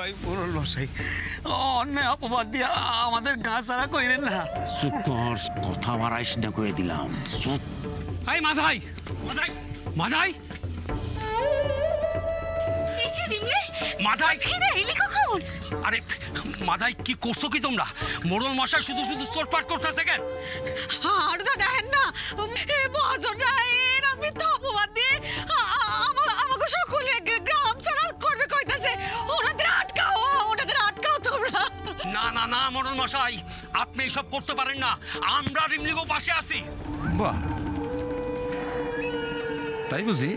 ওই মোড়ল মশাই অন্যায় অপবাদ দিয়ে আমাদের গা ছাড়া কইরেন না। চুপ কর, কথা বাড়াইস না কয়ে দিলাম। চুপ। এই মাধাই মাধাই মাধাই মাধাই ফিরে এলি কখন? আরে মাধাই কি করছো কি তোমরা? মোড়ল মশাই শুধু শুধু চোটপাট করতেছে কেন? আর তো দেখেন না মহাজনরা এর আমি তো অপবাদ দিয়ে আমাকে সকলে গ্রাম ছাড়া করবে কইতাছে। ওনাদের আটকাও তোমরা। না না না মোড়ল মশাই, আপনি এসব করতে পারেন না। আমরা রিমলিগো পাশে আছি। বাহ, তাই বুঝি?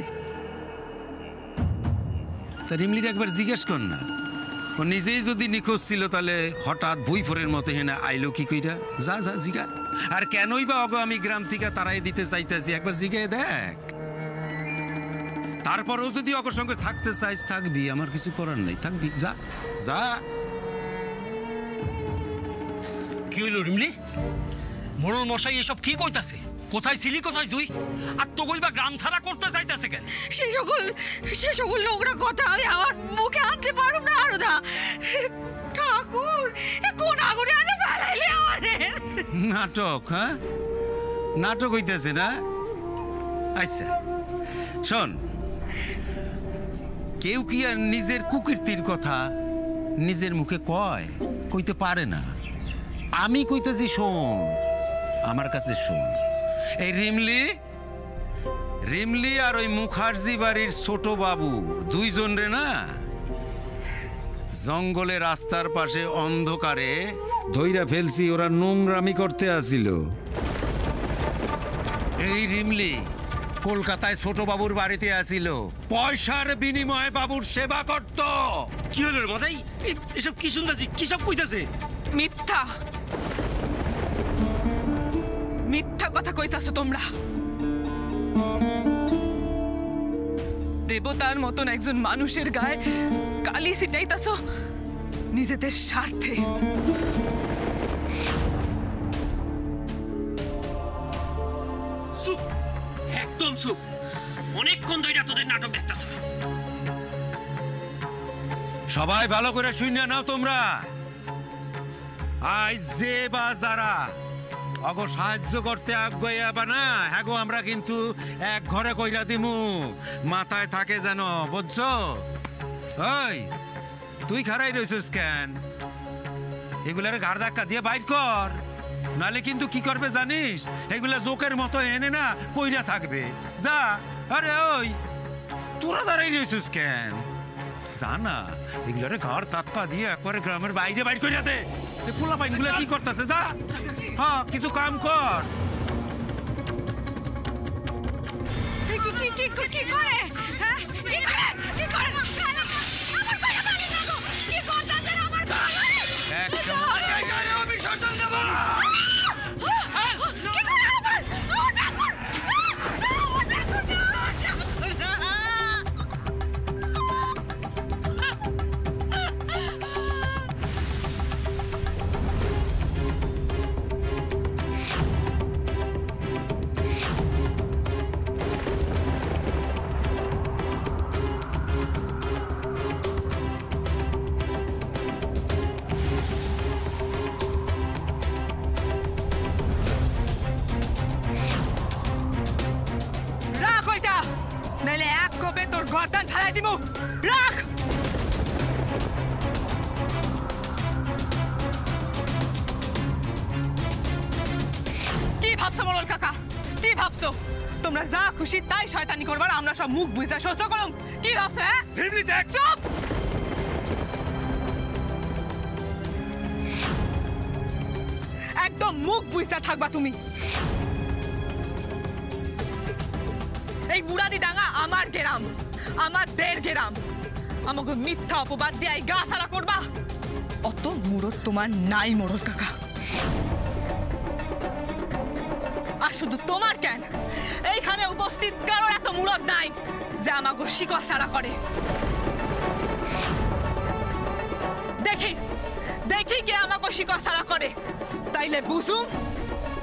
তা রিমলির একবার জিজ্ঞেস কর না, ও নিজেই যদি নিখোঁজ ছিল তাহলে হঠাৎ ভুইফোরের মতো হেনা আইলো কি কইরা? যা যা জিগা। আর কেনই বা অগো আমি গ্রাম থেকে তারাই দিতে চাইতেছি, একবার জিগায় দেখ। তারপরেও যদি অগর সঙ্গে থাকতে চাইস থাকবি, আমার কিছু করার নেই, থাকবি। যা যা। কি হইল রিমলি? মোড়ল মশাই এসব কি কইতাছে? কোথায় ছিলি, কোথায় তুই? আর তো কইবা গ্রাম ছাড়া করতে চাইতেছে কেন? সে সকল লোকরা কথা আমি আমার মুখে আনতে পারব না। আরদা ঠাকুর কোন আগুনে আনে ফেলাইলে আমাদের। নাটক? হ্যাঁ, নাটক হইতেছে না? আচ্ছা শোন, কেউ কি আর নিজের কুকীর্তির কথা নিজের মুখে কইতে পারে না? আমি কইতেছি, শোন আমার কাছে শোন। এই রিমলি আর ওই মুখার্জি বাড়ির ছোট বাবু দুইজন রে না জঙ্গলে রাস্তার পাশে অন্ধকারে ধইরা ফেলছি। ওরা নোংরামি করতে আসিল। এই রিমলি কলকাতায় ছোট বাবুর বাড়িতে আসিল, পয়সার বিনিময়ে বাবুর সেবা করত। কি হলো রে মাথাই? এসব কি শুনতেছি? কি সব কইতাছে? মিথ্যা কথা কইতাছো তোমরা। দেবতার মতন একজন মানুষের গায়ে কালি ছিটাইতাছো নিজেদের স্বার্থে। একদম চুপ। অনেকক্ষণ ধরে তোদের নাটক দেখতাছ। সবাই ভালো করে শুনে নাও তোমরা। আজ যে বা যারা অগো সাহায্য করতে আগ্রহী বা না, হ্যাঁ গো আমরা কিন্তু এক ঘরে কইরা দিমু, মাথায় থাকে যেন, বুঝছো? ওই তুই খারাই রইছিস কেন? এগুলার ঘাড় ধাক্কা দিয়ে বাইর কর, নালে কিন্তু কি করবে জানিস? এগুলা জোকের মতো এনে না কইরা থাকবে। যা। আরে ওই তোরা দাঁড়াই রইছিস কেন? জানা এগুলারে ঘাড় ধাক্কা দিয়ে একবারে গ্রামের বাইরে বাইর কইরা দে। পোলা পাইনগুলা কি করতেছে? যা, হ্যাঁ কিছু কাম কর। কি করে? হ্যাঁ কি করে? আমি শাসন দেব। গর্দান ফেলাই দিব। রাখ। কি ভাবছো মোড়ল কাকা? কি ভাবছো তোমরা যা খুশি তাই শয়তানি করবার, আমরা সব মুখ বুঝা সহ্য করুম? কি ভাবছো? হ্যাঁ দেখ, চুপ। একদম মুখ বুঝা থাকবা তুমি। এই মুরাদি ডাঙ্গা আমার গ্রাম, আমার দের গ্রাম। আমাকে মিথ্যা অপবাদ দিয়ে এই গা সারা করবা, অত মুরদ তোমার নাই মোড়ল কাকা। আর শুধু তোমার কেন, এইখানে উপস্থিত কারোর এত মুরদ নাই যে আমাকে শিকড় সারা করে। দেখি দেখি কে আমাকে শিকড় সারা করে, তাইলে বুঝুম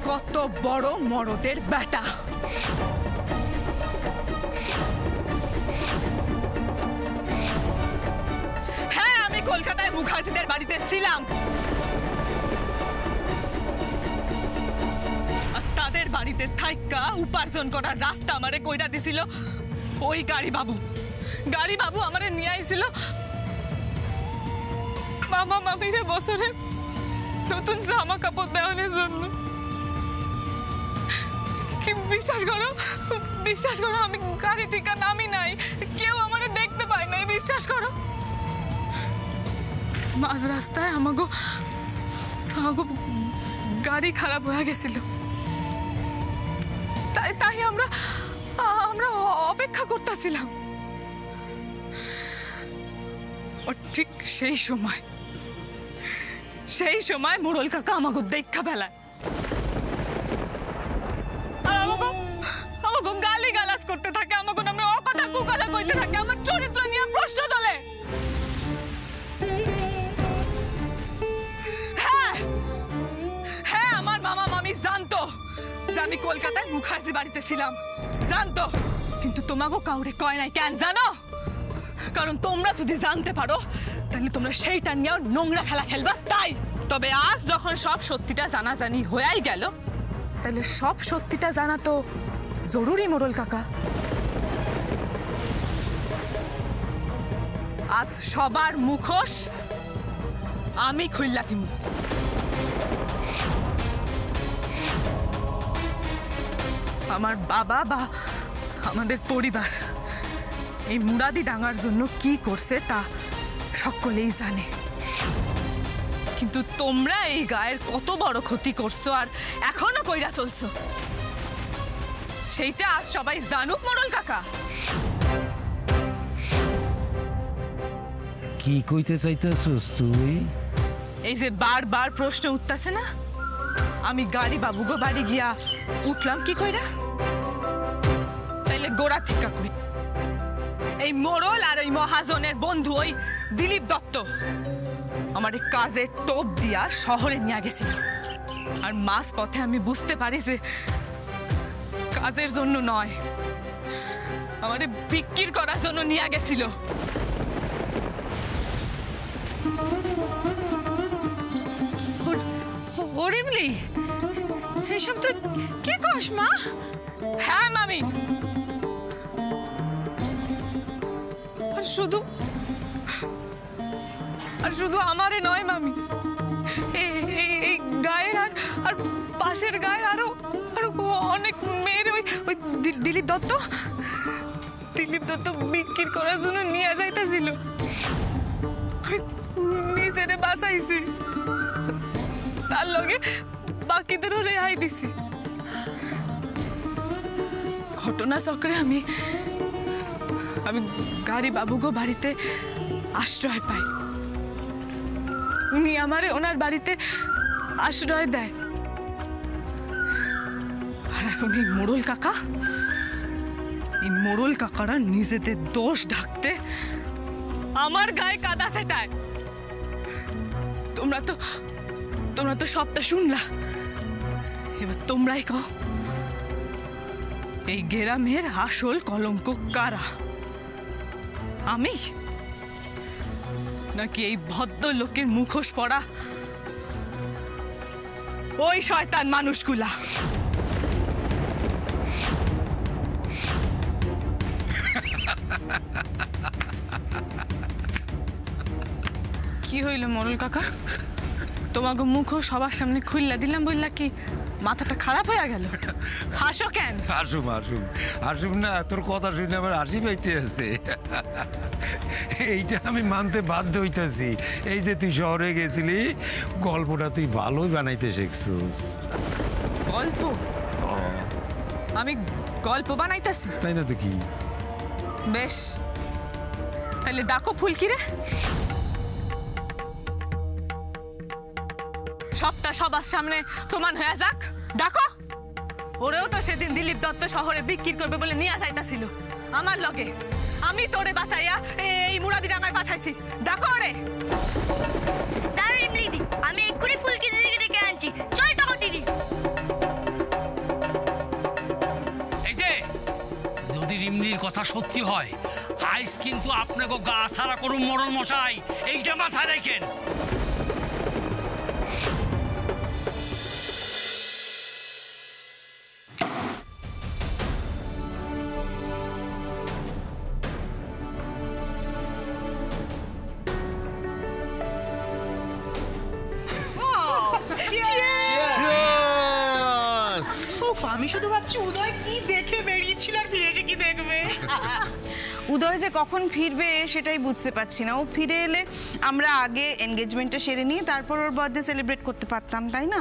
কত বড় মরদের বেটা। কলকাতায় মুখার্জিদের বাড়িতে ছিলাম, আর তাদের বাড়িতে থাইকা উপার্জন করার রাস্তা আমারে কইরা দিছিল ওই গাড়ি বাবু আমারে নিয়ে আইছিল মামা মামিরে বছরে নতুন জামা কাপড় দেওয়ানোর জন্য। বিশ্বাস করো আমি গাড়ি থেকে নামি নাই, কেউ আমারে দেখতে পায় নাই, বিশ্বাস করো। মাঝ রাস্তায় আমাগো গাড়ি খারাপ হয়ে গেছিল, তাই আমরা অপেক্ষা করতেছিলাম। ঠিক সেই সময় মোড়ল কাকা আমাকে দেখা ফেলায়, আমাকে গালি গালাজ করতে থাকে, আমাকে নামে অকথা কুকথা কইতে থাকে, আমার চরিত্র নিয়ে প্রশ্ন তোলে। হ্যাঁ, আমার মামা মামি জানতো যে আমি কলকাতায় মুখার্জি বাড়িতে ছিলাম, জানতো, কিন্তু তোমাকে কাউরে কয় নাই। কেন জানো? কারণ তোমরা যদি জানতে পারো তাহলে তোমরা সেইটা নিয়ে নোংরা খেলা খেলবা, তাই। তবে আজ যখন সব সত্যিটা জানাজানি হয়েই গেল, তাহলে সব সত্যিটা জানা তো জরুরি মোড়ল কাকা। আজ সবার মুখোশ আমি খুললা দিমু। আমার বাবা বা আমাদের পরিবার এই মুরাদি ডাঙ্গার জন্য কি করছে তা সকলেই জানে, কিন্তু তোমরা এই গায়ের কত বড় ক্ষতি করছো আর এখনো কইরা চলছো, সেইটা আজ সবাই জানুক মোড়ল কাকা। কি কইতে চাইতেছস তুই? এই যে বারবার প্রশ্ন উঠতেছে না, আমি গাড়ি বাবুগো বাড়ি গিয়া উঠলাম কি কইরা? তাইলে গোড়া থিকা কই, এই মোড়ল আর ওই মহাজনের বন্ধু ওই দিলীপ দত্ত আমার কাজে টোপ দিয়া শহরে নিয়ে গেছিল, আর মাস পথে আমি বুঝতে পারি যে কাজের জন্য নয়, আমারে বিক্রি করার জন্য নিয়ে গেছিল। হরিমলি, এসব তুই কি কস মা? হ্যাঁ মামি, আর শুধু আমারে নয় মামি, এই গায়ের আর পাশের গায়ের আরো অনেক মেয়ের ওই দিলীপ দত্ত বিক্রি করার জন্য নিয়ে যাইতেছিল, নিজেরে বাঁচাইছি, তার লগে বাকিদেরও রেহাই দিছি। ঘটনা চক্রে আমি গাড়ি বাবুগো বাড়িতে আশ্রয় পাই, উনি আমারে ওনার বাড়িতে আশ্রয় দেয়, আর এখন এই মোড়ল কাকারা নিজেদের দোষ ঢাকতে আমার গায়ে কাদা সেটায়। তোমরা তো সবটা শুনলা, এবার তোমরাই কও এই গ্রামের আসল কলঙ্ক কারা? আমি নাকি এই ভদ্রলোকের মুখোশ পড়া ওই শয়তান মানুষগুলা? কি হইল মোড়ল কাকা? তোমাকে মুখোশ সবার সামনে খুললা দিলাম বললা কি মাথাটা খারাপ হয়ে গেল? হাসো কেন? হাসুম না, তোর কথা শুনে আমার হাসি পাইতে আছে। এইটা আমি মানতে বাধ্য হইতেছি, এই যে তুই শহরে গেছিলি, গল্পটা তুই ভালোই বানাইতে শিখছিস। গল্প? আমি গল্প বানাইতেছি? তাই না তো কি? বেশ, তাহলে ডাকো ফুলকিরে, সবটা সবার সামনে প্রমাণ হয়ে যাক। ডাকো। ওরেও তো সেদিন দিলীপ দত্ত শহরে বিক্রি করবে বলে নিয়ে যাইতাছিল আমার লগে, আমি তোরে বাঁচাইয়া এই মুরাদি ডাঙ্গায় পাঠাইছি। ডাকো ওরে। দাঁড়ান দিদি, আমি এক্ষুনি ফুলকি দিদিকে ডেকে আনছি। চল টাকা দিদি। এই যে যদি রিমলির কথা সত্যি হয়, আইস কিন্তু আপনাকে গা সারা করুন মোড়ল মশাই, এইটা মাথায় রাখেন। আমি শুধু ভাবছি উদয় কি দেখে বেরিয়েছিল আর ফিরে এসে কি দেখবে। উদয় যে কখন ফিরবে সেটাই বুঝতে পারছি না। ও ফিরে এলে আমরা আগে এনগেজমেন্টটা সেরে নিয়ে তারপর ওর বার্থডে সেলিব্রেট করতে পারতাম, তাই না?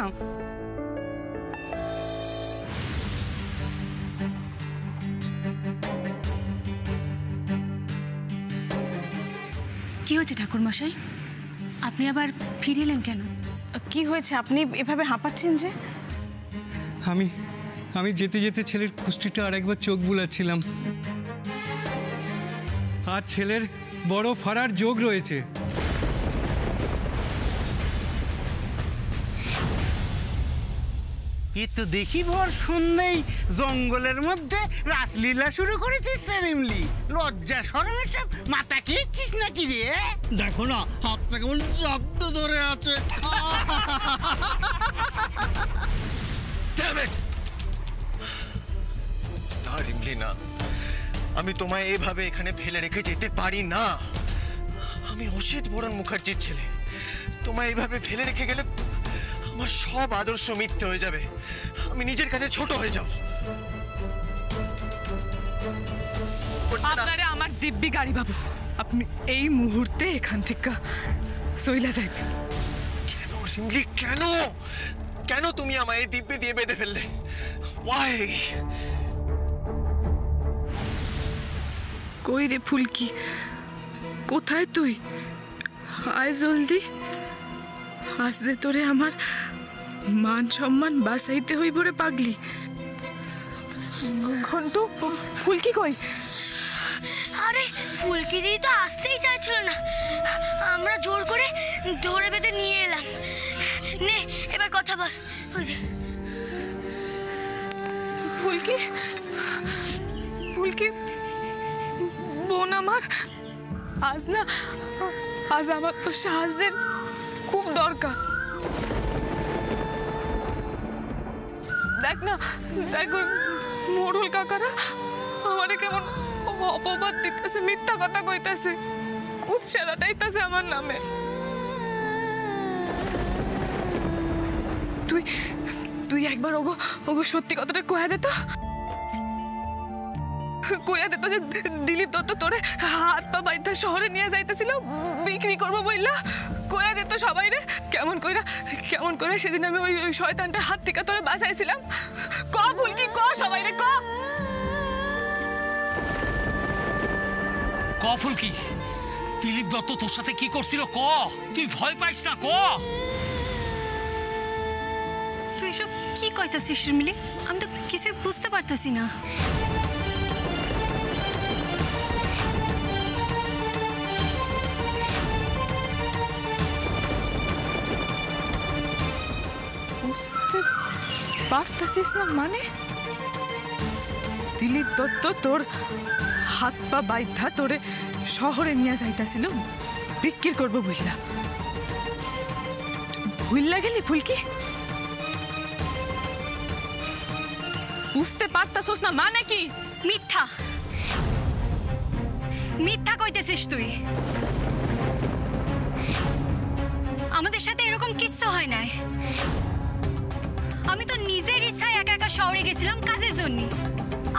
কি হয়েছে ঠাকুর মশাই, আপনি আবার ফিরে এলেন কেন? কি হয়েছে আপনি এভাবে হাঁপাচ্ছেন যে? আমি যেতে যেতে ছেলের কুষ্টিটা আরেকবার চোখ বুলাচ্ছিলাম। আর ছেলের বড় ফাড়ার যোগ রয়েছে। এ তো দেখি ভর শুনলেই জঙ্গলের মধ্যে রাসলীলা শুরু করেছিস রিমলি। লজ্জা শরমের সব মাথা খেয়েছিস নাকি রে? দেখো না, হাতটা কেমন জব্দ ধরে আছে। না রিমলি না, আমি তোমায় এভাবে এখানে ফেলে রেখে যেতে পারি না। আমি অসিত বরণ মুখার্জির ছেলে, তোমায় এইভাবে ফেলে রেখে গেলে আমার সব আদর্শ মিথ্যে হয়ে যাবে। আমি নিজের কাছে ছোট হয়ে যাব। আপনারে আমার দিব্যি গাড়ি বাবু, আপনি এই মুহূর্তে এখান থেকে সইলা যাবেন। কেন রিমলি, কেন কেন তুমি আমায় দিব্যি দিয়ে বেঁধে ফেললে? ওয়াই? কই রে ফুলকি, কোথায় তুই? আয় জলদি, আজ যে তোরে আমার মান সম্মান বাঁচাইতে হইব রে পাগলি। ঘন্টু, ফুলকি কই? আরে ফুলকি দিদি তো আসতেই চাইছিল না, আমরা জোর করে ধরে বেঁধে নিয়ে এলাম। নে এবার কথা বল। ওই যে ফুলকি, ফুলকি বোন আমার, আজ আমার তো সাহায্যের খুব দরকার। দেখ না, দেখ মোড়ল কাকারা আমারে কেমন অপবাদ দিতেছে, মিথ্যা কথা কইতাছে, কুৎসা রটাইতাছে আমার নামে। তুই একবার ওগো সত্যি কথাটা কয়া দে তো। কয়া দে তো যে দিলীপ দত্ত তোরে হাত পা বাইধা শহরে নিয়ে যাইতেছিল বিক্রি করবো বইলা। কয়া দে তো সবাই রে, কেমন কইরা সেদিন আমি ওই শয়তানটার হাত থেকে তোরে বাঁচাইছিলাম। ক ফুলকি, ক সবাই রে, ক ফুলকি, দিলীপ দত্ত তোর সাথে কি করছিল ক? তুই ভয় পাইস না, ক। তুই সব কি কইতাছিস শিরমিলি? আমি তো কিছুই বুঝতে পারতেছি না। বুঝতে পারতেছিস না মানে? দিলীপ দত্ত তোর হাত পা বাইধা তোরে শহরে নিয়ে যাইতাছিল বিক্রি করবো বুঝলা। ভুললা গেলি ফুলকি? বুঝতে পারতাছিস না মানে কি? মিথ্যা মিথ্যা কইতেছিস তুই। আমাদের সাথে এরকম কিচ্ছু হয় নাই। আমি তো নিজের ইচ্ছায় একা একা শহরে গেছিলাম কাজের জন্য,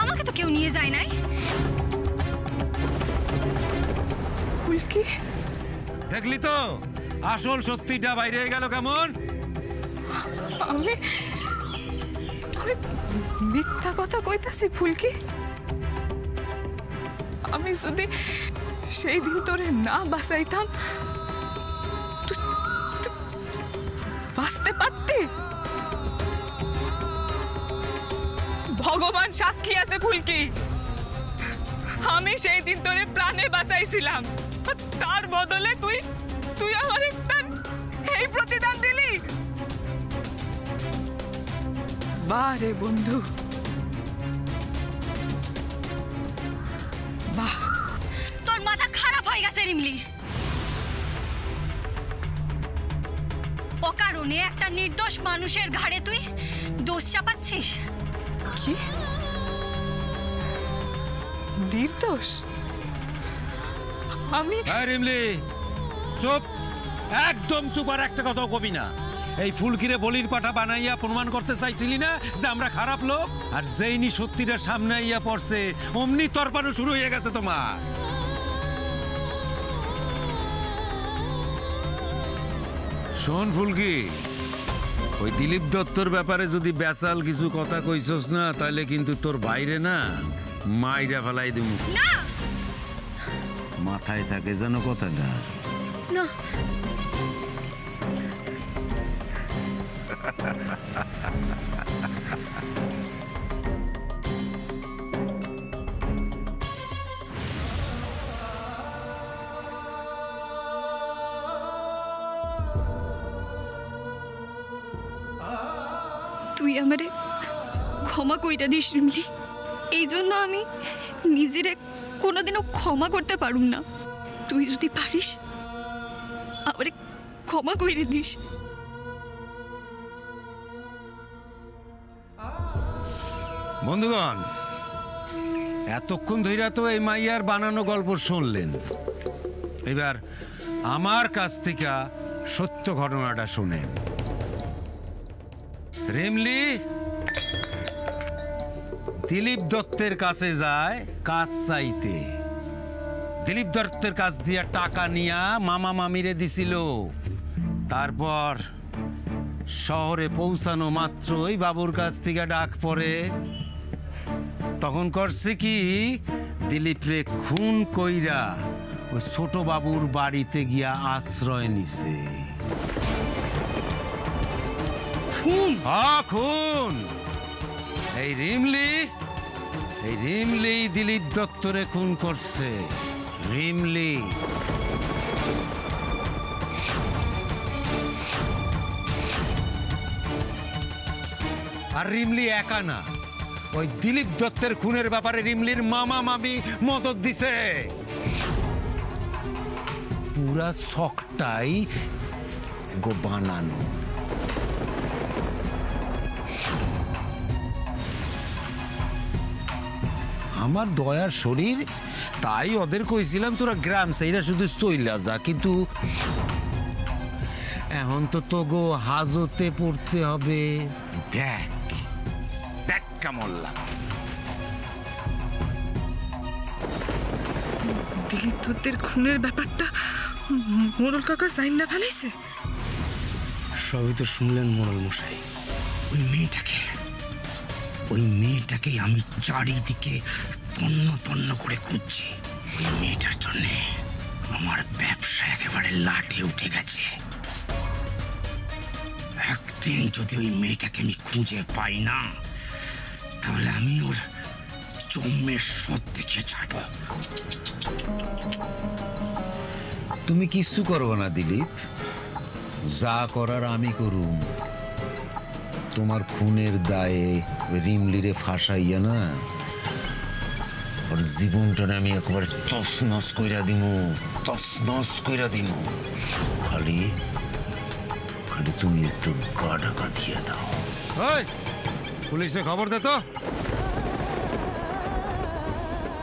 আমাকে তো কেউ নিয়ে যায় নাই। ফুলকি, দেখলি তো আসল সত্যিটা বাইরে গেল কেমন। আমি মিথ্যা কথা কইতাছি ফুলকি। আমি যদি সেই দিন তোরে না বাঁচাইতাম তুই বাঁচতে পারতি? ভগবান সাক্ষী আছে ফুলকি, আমি সেই দিন তোরে প্রাণে বাঁচাইছিলাম, তার বদলে তুই আমার এই প্রতিদান দিলি। বারে বন্ধু, বাহ। তো রিমলি, অকারণে একটা নির্দোষ মানুষের ঘাড়ে তুই দোষ চাপাচ্ছিস। কি নির্দোষ? আমি রিমলি চুপ, একদম চুপ, আর একটা কথাও কবি না। এই ফুলকিরে বলির পাঠা বানাইয়া প্রমাণ করতে চাইছিলি না যে আমরা খারাপ লোক? আর যেইনি সত্যিটা সামনে আইয়া পড়ছে অমনি তরপানো শুরু হয়ে গেছে তোমার। শোন ফুলকি, ওই দিলীপ দত্তর ব্যাপারে যদি বেসাল কিছু কথা কইছস না, তাহলে কিন্তু তোর বাইরে না মাইরা ফেলাই দিব। না, মাথায় থাকে যেন কথাটা। না, তুই আমারে ক্ষমা কইরা দিস রিমলি। এই জন্য আমি নিজেরে কোনোদিনও ক্ষমা করতে পারুম না। তুই যদি পারিস আমারে ক্ষমা কইরে দিস। বন্ধুগণ, এতক্ষণ ধইরা তো এই মাইয়ার বানানো গল্প শুনলেন। এবার আমার কাছ থেকে সত্য ঘটনাটা শুনেন। রিমলি দিলীপ দত্তের কাছে যায় কাজ চাইতে। দিলীপ দত্তের কাছ দিয়ে টাকা নিয়া মামা মামিরে দিছিল। তারপর শহরে পৌঁছানো মাত্রই বাবুর কাছ থেকে ডাক পড়ে। তখন করছে কি, দিলীপরে খুন কইরা ওই ছোট বাবুর বাড়িতে গিয়া আশ্রয় নিছে। খুন! এই রিমলি দিলীপ দত্তরে খুন করছে। রিমলি আর রিমলি একা না, ওই দিলীপ দত্তের খুনের ব্যাপারে রিমলির মামা মামি মদত দিছে। পুরা শখটাই গো বানানো। আমার দয়ার শরীর, তাই ওদের কইছিলাম তোরা গ্রাম সেইরা শুধু চইলা যা, কিন্তু এখন তো তোগো হাজতে পড়তে হবে। দেখ দেখ কেমন লাগে। দিলীপ দত্তের খুনের ব্যাপারটা মোড়ল কাকা সাইন না ফেলাইছে? সবই তো শুনলেন মোড়ল মশাই। ওই মেয়েটাকেই আমি চারিদিকে তন্ন তন্ন করে খুঁজছি। ওই মেয়েটার জন্য আমার ব্যবসা একেবারে লাঠে উঠে গেছে। একদিন যদি ওই মেয়েটাকে আমি খুঁজে পাই না, তাহলে আমি ওর জন্মের শোধ দেখিয়ে ছাড়ব। তুমি কিচ্ছু করবো না দিলীপ, যা করার আমি করুম। তোমার খুনের দায়ে রিমলিরে ফাঁসাইয়া না ওর জীবনটা আমি একবার তছনছ কইরা দিমু, তছনছ কইরা দিমু। খালি খালি তুমি একটু গা ঢাকা দিয়ে দাও। পুলিশে খবর দে তো।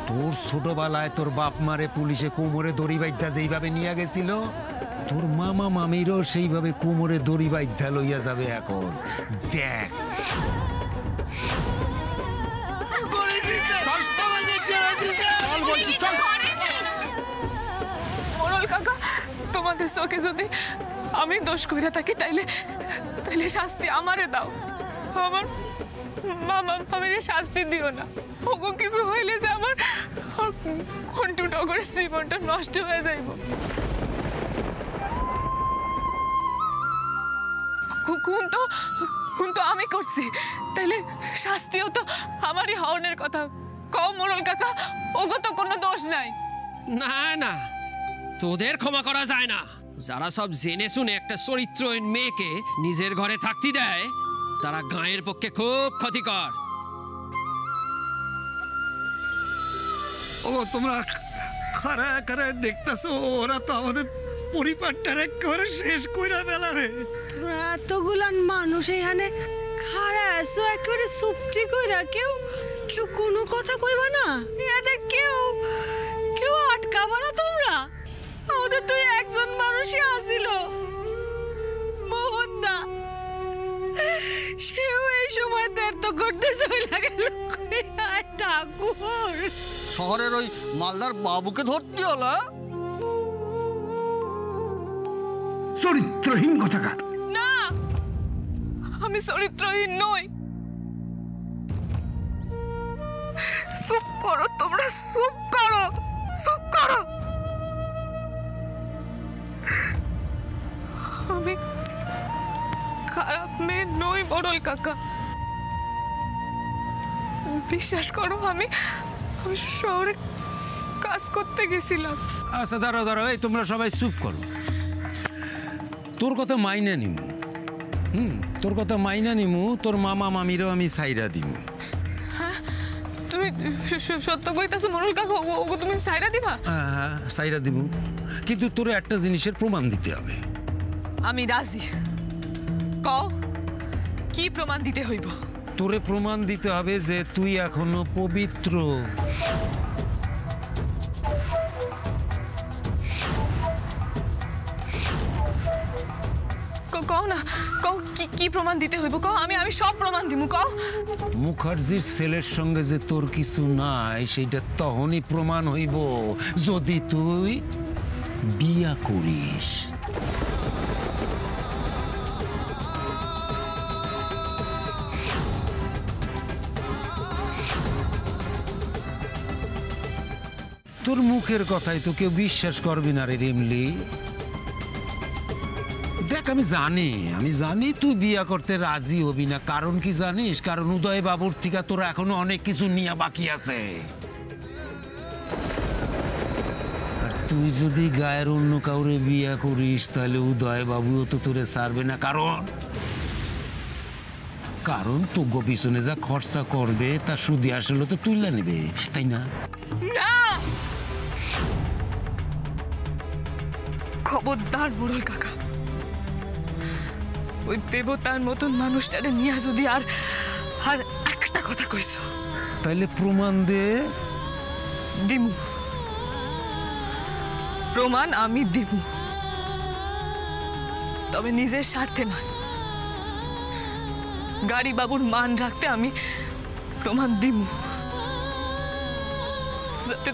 তোর ছোটবেলায় তোর বাপ মারে পুলিশে কোমরে দড়ি বাইদ্ধা যেইভাবে নিয়ে গেছিল, তোর মামা মামিরও সেইভাবে কোমরে দড়ি বাইদ্ধা লইয়া যাবে এখন। দেখ মোড়ল কাকা, তোমাদের চোখে যদি আমি দোষ কইরা থাকি, তাইলে শাস্তি আমারে দাও। আমার মামা মামিরে শাস্তি দিও না। ওগো কিছু হইলে যে আমার কন্টু নগরের জীবনটা নষ্ট হয়ে যাইব। খুন তো আমি করছি, তাইলে শাস্তিও তো আমারই হওয়ার কথা। কও মোড়ল কাকা, ওগো তো কোনো দোষ নাই। না না, তোদের ক্ষমা করা যায় না। যারা সব জেনে শুনে একটা চরিত্রহীন মেয়েকে নিজের ঘরে থাকতে দেয়, তারা গায়ের পক্ষে খুব ক্ষতিকর। ও তোমরা খাড়ায় খাড়ায় দেখতেছো ওরা তো আমাদের পরিবারটার একেবারে শেষ কইরা ফেলাবে। তোরা এতগুলান মানুষ এখানে খাড়া আছো একেবারে সুপটি কইরা, কেউ কেউ কোনো কথা কইবা না? এদের কেউ কেউ আটকাবা না তোমরা? আমাদের তো একজন মানুষই আসিল, মোহনদা, সেও এই সময় তো করতে চলে গেল। ঠাকুর, শহরের ওই মালদার বাবুকে ধরতে হলো। চরিত্রহীন কথাকার। না, আমি চরিত্রহীন নই। চুপ করো তোমরা, চুপ করো, চুপ করো। আমি খারাপ মেয়ে নই বড়ল কাকা, বিশ্বাস করো। আমি শহরে কাজ করতে গেছিলাম। আচ্ছা দাঁড়াও দাঁড়াও, এই তোমরা সবাই চুপ করো। তোর কথা মাইনা নিমু, তোর কথা মাইনা নিমু, তোর মামা মামিরও আমি সাইরা দিমু। হ্যাঁ, তুমি সত্য কইতাছো মরুল কাকা? ওগো তুমি সাইরা দিবা? হ্যাঁ, সাইরা দিমু, কিন্তু তোর একটা জিনিসের প্রমাণ দিতে হবে। আমি রাজি। কও, কি প্রমাণ দিতে হইব? তোরে প্রমাণ দিতে হবে যে তুই এখনো পবিত্র। কও না, কও কি প্রমাণ দিতে হইব? কও, আমি সব প্রমাণ দিমু। কও। মুখার্জির ছেলের সঙ্গে যে তোর কিছু নাই সেটা তখনই প্রমাণ হইব যদি তুই বিয়া করিস। তোর মুখের কথাই তো কেউ বিশ্বাস করবি না রে রিমলি। দেখ, আমি জানি তুই বিয়া করতে রাজি হবি না। কারণ কি জানিস? কারণ উদয় বাবুর থেকে তোর এখনো অনেক কিছু নিয়ে বাকি আছে। আর তুই যদি গায়ের অন্য কাউরে বিয়া করিস তাহলে উদয় বাবুও তো তোরে ছাড়বে না। কারণ তোর পিছনে যা খরচা করবে তা সুদি আসলে তো তুইলা নেবে, তাই না? খবরদার মুরল কাকা, ওই দেবতার মতন মানুষটারে নিয়ে যদি আর একটা কথা কইছ তাইলে প্রমাণ দে। দিমু, প্রমাণ আমি দিমু, তবে নিজের স্বার্থে নয়, গাড়ি বাবুর মান রাখতে আমি প্রমাণ দিমু, যাতে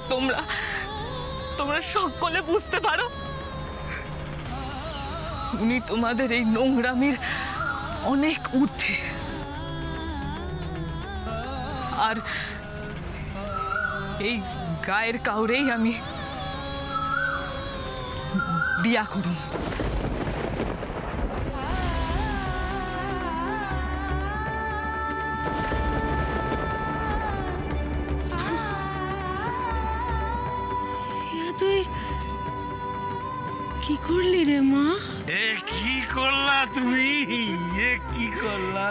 তোমরা সকলে বুঝতে পারো উনি তোমাদের এই নোংরামির অনেক ঊর্ধ্বে। আর এই গায়ের কাউরেই আমি বিয়া করুম। তুই কি করলি রে মা? কি করলা তুমি? কি করলা?